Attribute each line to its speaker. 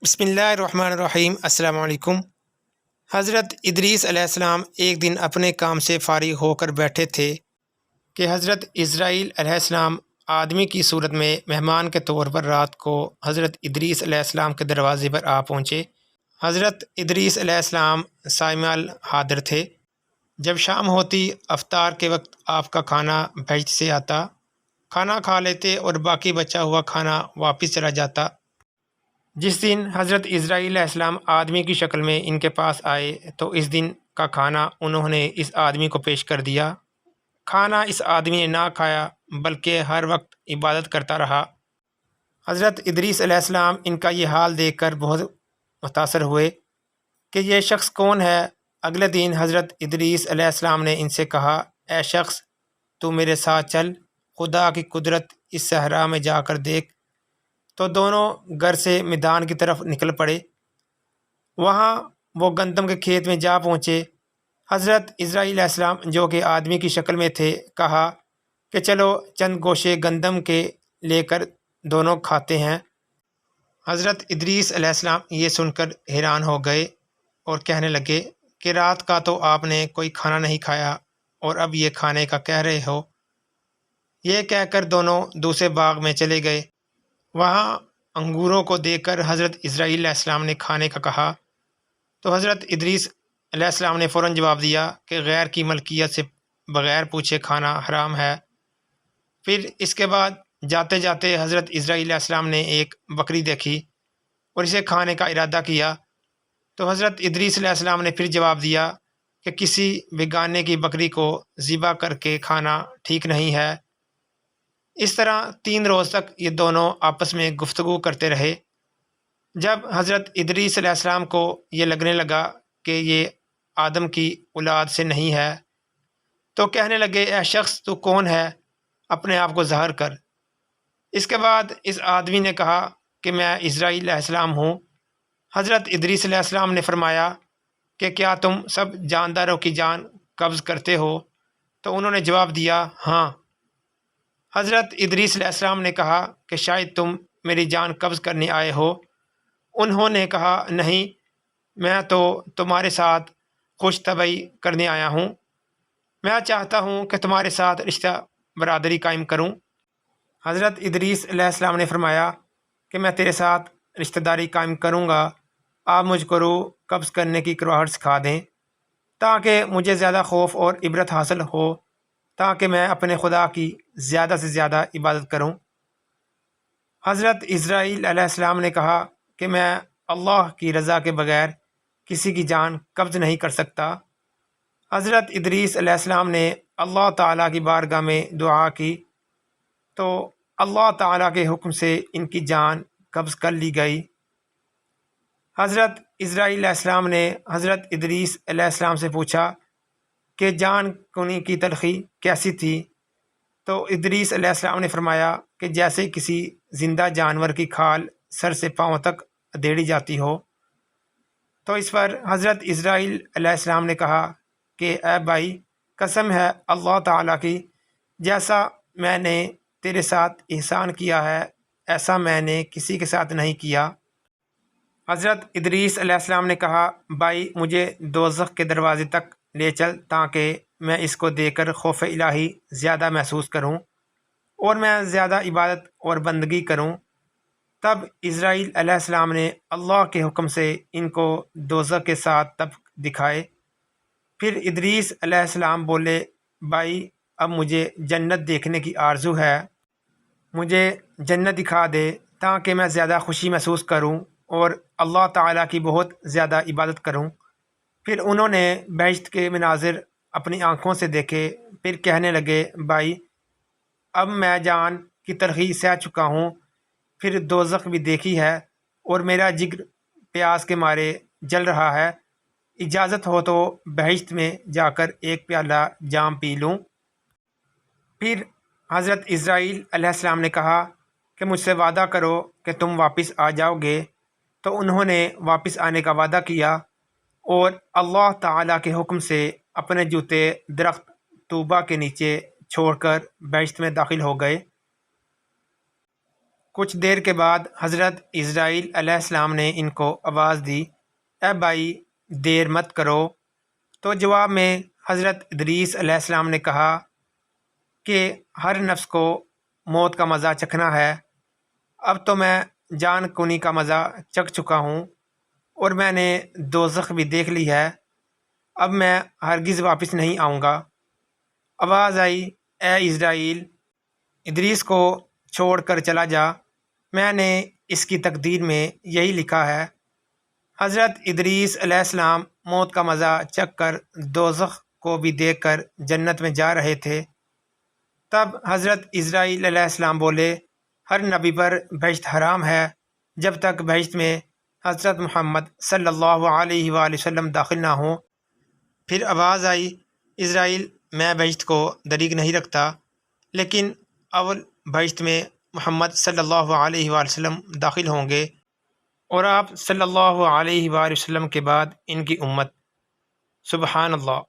Speaker 1: بسم اللہ الرحمن الرحیم۔ السلام علیکم۔ حضرت ادریس علیہ السلام ایک دن اپنے کام سے فارغ ہو کر بیٹھے تھے کہ حضرت اسرائیل علیہ السلام آدمی کی صورت میں مہمان کے طور پر رات کو حضرت ادریس علیہ السلام کے دروازے پر آ پہنچے۔ حضرت ادریس علیہ السلام صائم حاضر تھے۔ جب شام ہوتی افطار کے وقت آپ کا کھانا بھیج سے آتا، کھانا کھا لیتے اور باقی بچا ہوا کھانا واپس چلا جاتا۔ جس دن حضرت اسرائیل علیہ السلام آدمی کی شکل میں ان کے پاس آئے تو اس دن کا کھانا انہوں نے اس آدمی کو پیش کر دیا۔ کھانا اس آدمی نے نہ کھایا بلکہ ہر وقت عبادت کرتا رہا۔ حضرت ادریس علیہ السلام ان کا یہ حال دیکھ کر بہت متاثر ہوئے کہ یہ شخص کون ہے۔ اگلے دن حضرت ادریس علیہ السلام نے ان سے کہا، اے شخص، تو میرے ساتھ چل، خدا کی قدرت اس صحرا میں جا کر دیکھ۔ تو دونوں گھر سے میدان کی طرف نکل پڑے۔ وہاں وہ گندم کے کھیت میں جا پہنچے۔ حضرت اسرائیل علیہ السلام جو کہ آدمی کی شکل میں تھے کہا کہ چلو چند گوشے گندم کے لے کر دونوں کھاتے ہیں۔ حضرت ادریس علیہ السلام یہ سن کر حیران ہو گئے اور کہنے لگے کہ رات کا تو آپ نے کوئی کھانا نہیں کھایا اور اب یہ کھانے کا کہہ رہے ہو۔ یہ کہہ کر دونوں دوسرے باغ میں چلے گئے۔ وہاں انگوروں کو دیکھ کر حضرت اسرائیل علیہ السلام نے کھانے کا کہا تو حضرت ادریس علیہ السلام نے فوراً جواب دیا کہ غیر کی ملکیت سے بغیر پوچھے کھانا حرام ہے۔ پھر اس کے بعد جاتے جاتے حضرت اسرائیل علیہ السلام نے ایک بکری دیکھی اور اسے کھانے کا ارادہ کیا تو حضرت ادریس علیہ السلام نے پھر جواب دیا کہ کسی بیگانے کی بکری کو ذبح کر کے کھانا ٹھیک نہیں ہے۔ اس طرح 3 روز تک یہ دونوں آپس میں گفتگو کرتے رہے۔ جب حضرت ادریس علیہ السلام کو یہ لگنے لگا کہ یہ آدم کی اولاد سے نہیں ہے تو کہنے لگے، اے شخص، تو کون ہے؟ اپنے آپ کو ظاہر کر۔ اس کے بعد اس آدمی نے کہا کہ میں اسرائیل علیہ السلام ہوں۔ حضرت ادریس علیہ السلام نے فرمایا کہ کیا تم سب جانداروں کی جان قبض کرتے ہو؟ تو انہوں نے جواب دیا، ہاں۔ حضرت ادریس علیہ السلام نے کہا کہ شاید تم میری جان قبض کرنے آئے ہو۔ انہوں نے کہا، نہیں، میں تو تمہارے ساتھ خوش طبعی کرنے آیا ہوں۔ میں چاہتا ہوں کہ تمہارے ساتھ رشتہ برادری قائم کروں۔ حضرت ادریس علیہ السلام نے فرمایا کہ میں تیرے ساتھ رشتہ داری قائم کروں گا، آپ مجھ کو روح قبض کرنے کی کراہٹ سکھا دیں تاکہ مجھے زیادہ خوف اور عبرت حاصل ہو، تاکہ میں اپنے خدا کی زیادہ سے زیادہ عبادت کروں۔ حضرت اسرائیل علیہ السلام نے کہا کہ میں اللہ کی رضا کے بغیر کسی کی جان قبض نہیں کر سکتا۔ حضرت ادریس علیہ السلام نے اللہ تعالیٰ کی بارگاہ میں دعا کی تو اللہ تعالیٰ کے حکم سے ان کی جان قبض کر لی گئی۔ حضرت اسرائیل علیہ السلام نے حضرت ادریس علیہ السلام سے پوچھا کہ جان کنی کی تلخی کیسی تھی؟ تو ادریس علیہ السلام نے فرمایا کہ جیسے کسی زندہ جانور کی کھال سر سے پاؤں تک ادھیڑی جاتی ہو۔ تو اس پر حضرت اسرائیل علیہ السلام نے کہا کہ اے بھائی، قسم ہے اللہ تعالیٰ کی، جیسا میں نے تیرے ساتھ احسان کیا ہے ایسا میں نے کسی کے ساتھ نہیں کیا۔ حضرت ادریس علیہ السلام نے کہا، بھائی، مجھے دوزخ کے دروازے تک لے چل تاکہ میں اس کو دیکھ کر خوف الہی زیادہ محسوس کروں اور میں زیادہ عبادت اور بندگی کروں۔ تب اسرائیل علیہ السلام نے اللہ کے حکم سے ان کو دوزخ کے ساتھ طبق دکھائے۔ پھر ادریس علیہ السلام بولے، بھائی، اب مجھے جنت دیکھنے کی آرزو ہے، مجھے جنت دکھا دے تاکہ میں زیادہ خوشی محسوس کروں اور اللہ تعالیٰ کی بہت زیادہ عبادت کروں۔ پھر انہوں نے بہشت کے مناظر اپنی آنکھوں سے دیکھے۔ پھر کہنے لگے، بھائی، اب میں جان کی تلخی سہ چکا ہوں، پھر دوزخ بھی دیکھی ہے اور میرا جگر پیاس کے مارے جل رہا ہے، اجازت ہو تو بہشت میں جا کر ایک پیالہ جام پی لوں۔ پھر حضرت اسرائیل علیہ السلام نے کہا کہ مجھ سے وعدہ کرو کہ تم واپس آ جاؤ گے۔ تو انہوں نے واپس آنے کا وعدہ کیا اور اللہ تعالیٰ کے حکم سے اپنے جوتے درخت طوبہ کے نیچے چھوڑ کر بہشت میں داخل ہو گئے۔ کچھ دیر کے بعد حضرت اسرائیل علیہ السلام نے ان کو آواز دی، اے بھائی دیر مت کرو۔ تو جواب میں حضرت ادریس علیہ السلام نے کہا کہ ہر نفس کو موت کا مزہ چکھنا ہے، اب تو میں جان کنی کا مزہ چکھ چکا ہوں اور میں نے دوزخ بھی دیکھ لی ہے، اب میں ہرگز واپس نہیں آؤں گا۔ آواز آئی، اے اسرائیل، ادریس کو چھوڑ کر چلا جا، میں نے اس کی تقدیر میں یہی لکھا ہے۔ حضرت ادریس علیہ السلام موت کا مزہ چکھ کر دوزخ کو بھی دیکھ کر جنت میں جا رہے تھے۔ تب حضرت اسرائیل علیہ السلام بولے، ہر نبی پر بہشت حرام ہے جب تک بہشت میں حضرت محمد صلی اللہ علیہ وآلہ وسلم داخل نہ ہوں۔ پھر آواز آئی، اسرائیل، میں بہشت کو دریغ نہیں رکھتا، لیکن اول بہشت میں محمد صلی اللہ علیہ وآلہ وسلم داخل ہوں گے اور آپ صلی اللہ علیہ وآلہ وسلم کے بعد ان کی امت۔ سبحان اللہ۔